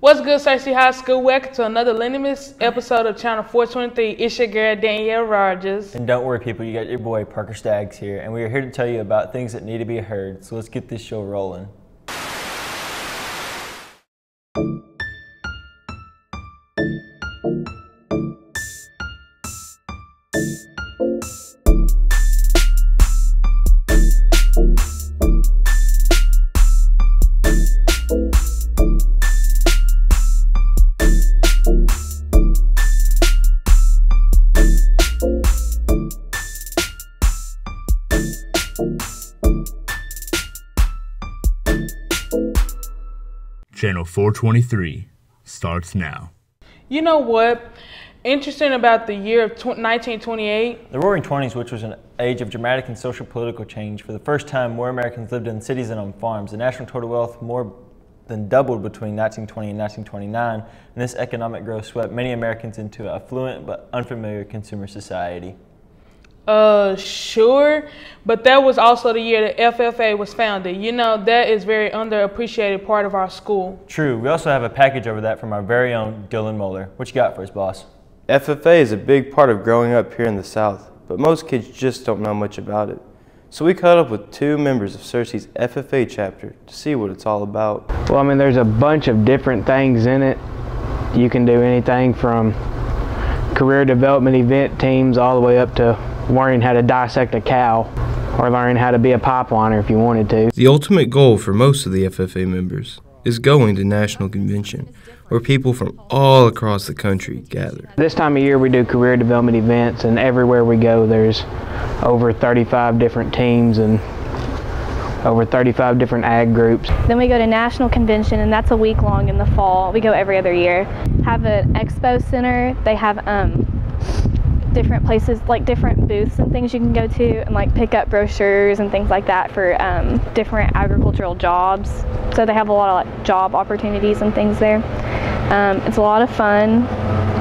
What's good, Cersei High School? Welcome to another Limitless episode of Channel 423. It's your girl, Danielle Rogers. And don't worry, people, you got your boy, Parker Staggs here, and we are here to tell you about things that need to be heard. So let's get this show rolling. Channel 423 starts now. You know what? Interesting about the year of 1928. The Roaring Twenties, which was an age of dramatic and social political change. For the first time, more Americans lived in cities than on farms. The national total wealth more than doubled between 1920 and 1929, and this economic growth swept many Americans into an affluent but unfamiliar consumer society. Sure, but that was also the year the FFA was founded. You know, that is very underappreciated part of our school. True. We also have a package over that from our very own Dylan Moeller. What you got for us, boss? FFA is a big part of growing up here in the South, but most kids just don't know much about it. So we caught up with two members of Cersei's FFA chapter to see what it's all about. Well, I mean, there's a bunch of different things in it. You can do anything from career development event teams all the way up to learning how to dissect a cow or learning how to be a pipeliner if you wanted to. The ultimate goal for most of the FFA members is going to National Convention, where people from all across the country gather. This time of year we do career development events, and everywhere we go there's over 35 different teams and over 35 different ag groups. Then we go to National Convention, and that's a week long in the fall. We go every other year. Have an expo center. They have different places, like different booths and things you can go to and like pick up brochures and things like that for different agricultural jobs. So they have a lot of like job opportunities and things there. It's a lot of fun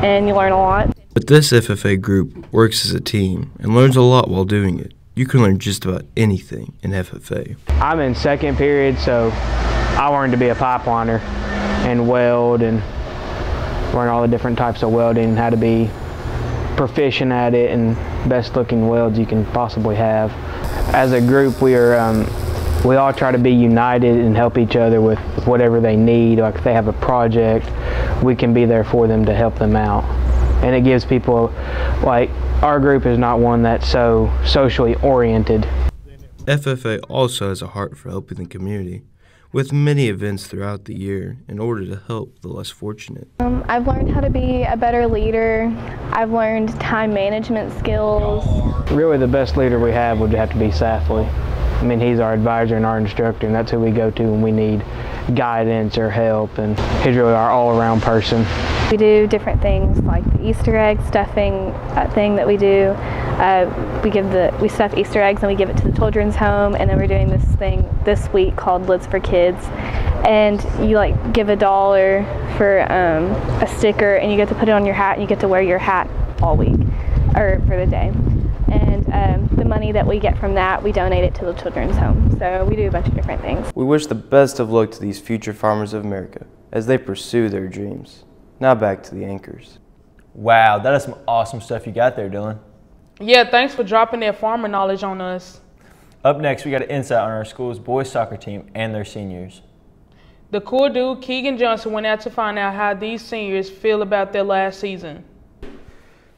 and you learn a lot. But this FFA group works as a team and learns a lot while doing it. You can learn just about anything in FFA. I'm in second period, so I learned to be a pipeliner and weld and learn all the different types of welding, how to be proficient at it and best looking welds you can possibly have. As a group, we all try to be united and help each other with whatever they need. Like if they have a project, we can be there for them to help them out. And it gives people, like, our group is not one that's so socially oriented. FFA also has a heart for helping the community, with many events throughout the year in order to help the less fortunate. I've learned how to be a better leader. I've learned time management skills. Really the best leader we have would have to be Safley. I mean, he's our advisor and our instructor, and that's who we go to when we need guidance or help, and he's really our all-around person. We do different things like the Easter egg stuffing thing that we do. We stuff Easter eggs and we give it to the children's home, and then we're doing this thing this week called Lids for Kids, and you like give $1 for a sticker, and you get to put it on your hat, and you get to wear your hat all week or for the day. And the money that we get from that, we donate it to the children's home. So we do a bunch of different things. We wish the best of luck to these future farmers of America as they pursue their dreams. Now back to the anchors. Wow, that is some awesome stuff you got there, Dylan. Yeah, thanks for dropping that farmer knowledge on us. Up next, we got an insight on our school's boys soccer team and their seniors. The cool dude, Keegan Johnson, went out to find out how these seniors feel about their last season.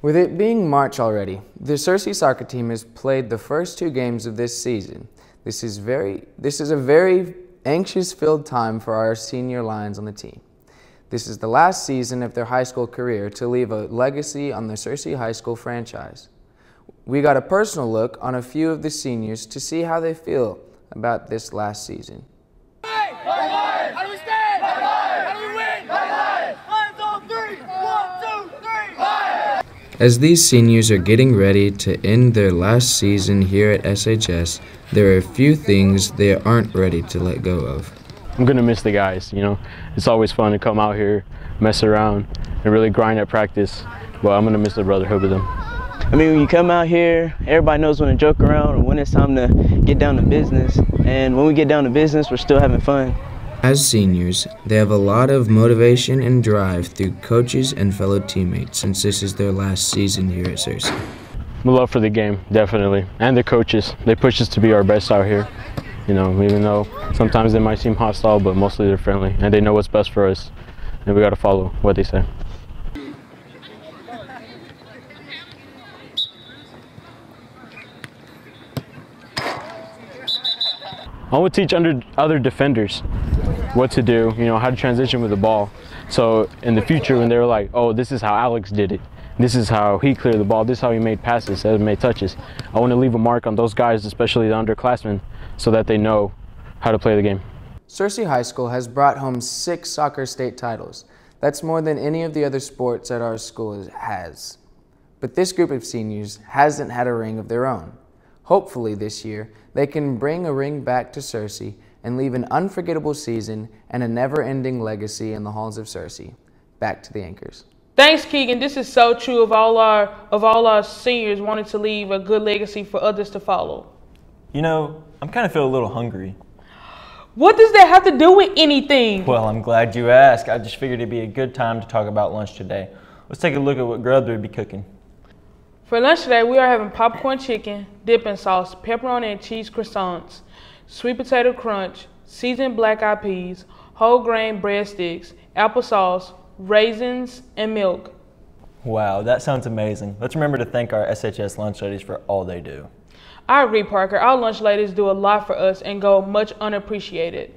With it being March already, the Cersei soccer team has played the first 2 games of this season. This is a very anxious-filled time for our senior lions on the team. This is the last season of their high school career to leave a legacy on the Cersei High School franchise. We got a personal look on a few of the seniors to see how they feel about this last season. How do we stand? How do we win? Lions on 3! 1, 2, 3! As these seniors are getting ready to end their last season here at SHS, there are a few things they aren't ready to let go of. I'm gonna miss the guys, you know. It's always fun to come out here, mess around, and really grind at practice, but I'm gonna miss the brotherhood with them. I mean, when you come out here, everybody knows when to joke around and when it's time to get down to business. And when we get down to business, we're still having fun. As seniors, they have a lot of motivation and drive through coaches and fellow teammates since this is their last season here at Searcy. The love for the game, definitely, and the coaches. They push us to be our best out here. You know, even though sometimes they might seem hostile, but mostly they're friendly, and they know what's best for us, and we got to follow what they say. I would teach other defenders what to do, you know, how to transition with the ball. So in the future, when they're like, oh, this is how Alex did it, this is how he cleared the ball, this is how he made passes, how he made touches, I want to leave a mark on those guys, especially the underclassmen, so that they know how to play the game. Searcy High School has brought home 6 soccer state titles. That's more than any of the other sports at our school has. But this group of seniors hasn't had a ring of their own. Hopefully this year, they can bring a ring back to Searcy and leave an unforgettable season and a never-ending legacy in the halls of Searcy. Back to the anchors. Thanks, Keegan. This is so true of all our seniors wanting to leave a good legacy for others to follow. You know, I'm kind of feeling a little hungry. What does that have to do with anything? Well, I'm glad you asked. I just figured it'd be a good time to talk about lunch today. Let's take a look at what grub they'd be cooking. For lunch today, we are having popcorn chicken, dipping sauce, pepperoni and cheese croissants, sweet potato crunch, seasoned black-eyed peas, whole grain breadsticks, applesauce, raisins, and milk. Wow, that sounds amazing. Let's remember to thank our SHS lunch ladies for all they do. I agree, Parker. Our lunch ladies do a lot for us and go much unappreciated.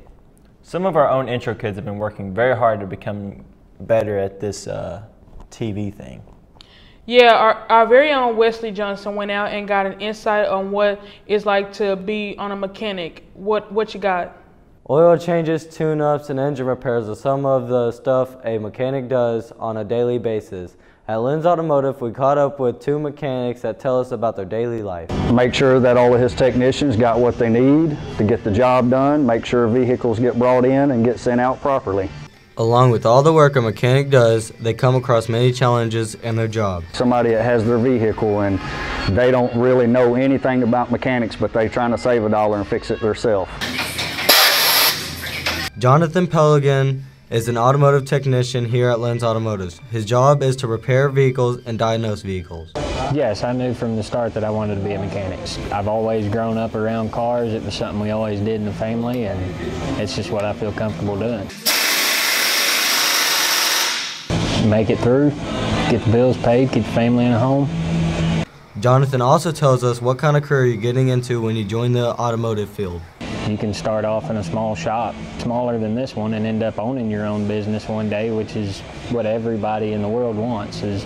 Some of our own intro kids have been working very hard to become better at this TV thing. Yeah, our very own Wesley Johnson went out and got an insight on what it's like to be on a mechanic. What you got? Oil changes, tune-ups, and engine repairs are some of the stuff a mechanic does on a daily basis. At Lynn's Automotive, we caught up with 2 mechanics that tell us about their daily life. Make sure that all of his technicians got what they need to get the job done, make sure vehicles get brought in and get sent out properly. Along with all the work a mechanic does, they come across many challenges in their job. Somebody that has their vehicle and they don't really know anything about mechanics, but they're trying to save $1 and fix it themselves. Jonathan Peligan is an automotive technician here at Lynn's Automotive. His job is to repair vehicles and diagnose vehicles. Yes, I knew from the start that I wanted to be a mechanic. I've always grown up around cars. It was something we always did in the family, and it's just what I feel comfortable doing. Make it through, get the bills paid, keep the family in a home. Jonathan also tells us what kind of career you're getting into when you join the automotive field. You can start off in a small shop, smaller than this one, and end up owning your own business one day, which is what everybody in the world wants, is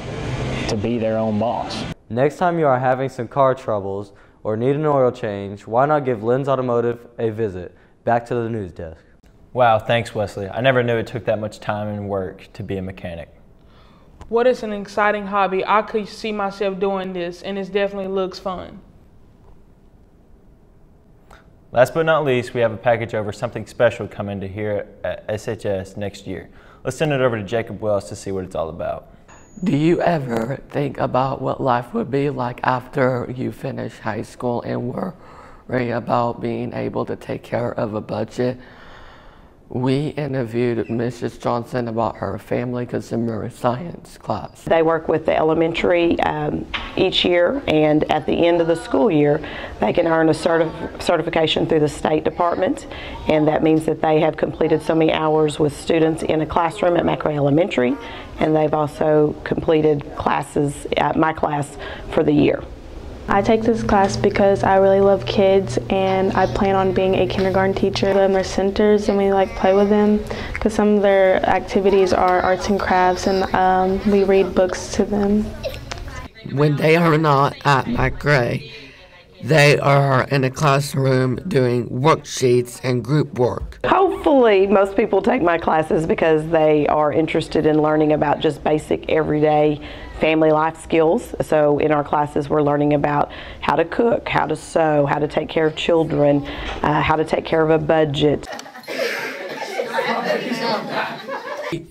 to be their own boss. Next time you are having some car troubles or need an oil change, why not give Lynn's Automotive a visit? Back to the news desk. Wow, thanks Wesley. I never knew it took that much time and work to be a mechanic. What is an exciting hobby? I could see myself doing this, and it definitely looks fun. Last but not least, we have a package over something special coming to here at SHS next year. Let's send it over to Jacob Wells to see what it's all about. Do you ever think about what life would be like after you finish high school and worry about being able to take care of a budget? We interviewed Mrs. Johnson about her family consumer science class. They work with the elementary each year, and at the end of the school year, they can earn a certification through the State Department, and that means that they have completed so many hours with students in a classroom at Macrae Elementary, and they've also completed classes at my class for the year. I take this class because I really love kids and I plan on being a kindergarten teacher. Them are centers and we like play with them because some of their activities are arts and crafts and we read books to them. When they are not at Macrae, they are in a classroom doing worksheets and group work. Hopefully most people take my classes because they are interested in learning about just basic everyday family life skills. So in our classes we're learning about how to cook, how to sew, how to take care of children, how to take care of a budget.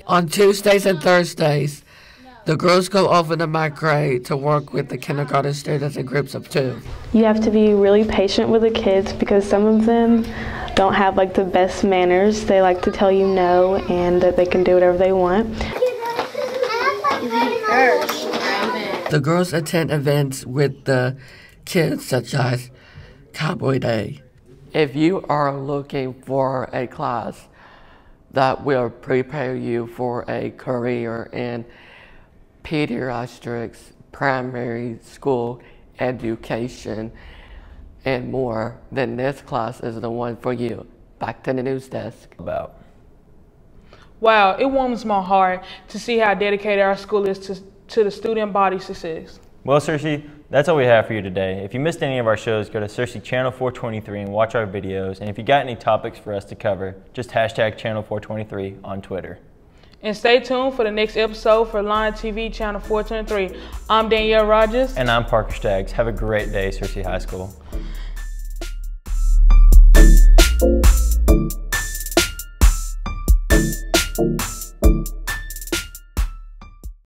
On Tuesdays and Thursdays, the girls go over to Macrae to work with the kindergarten students in groups of 2. You have to be really patient with the kids because some of them don't have like the best manners. They like to tell you no and that they can do whatever they want. The girls attend events with the kids such as Cowboy Day. If you are looking for a class that will prepare you for a career in pediatrics, primary school education, and more, then this class is the one for you. Back to the news desk. Wow, it warms my heart to see how dedicated our school is to the student body success. Well, Cersei, that's all we have for you today. If you missed any of our shows, go to Cersei Channel 423 and watch our videos. And if you got any topics for us to cover, just hashtag Channel 423 on Twitter. And stay tuned for the next episode for LTV Channel 423. I'm Danielle Rogers. And I'm Parker Staggs. Have a great day, Cersei High School.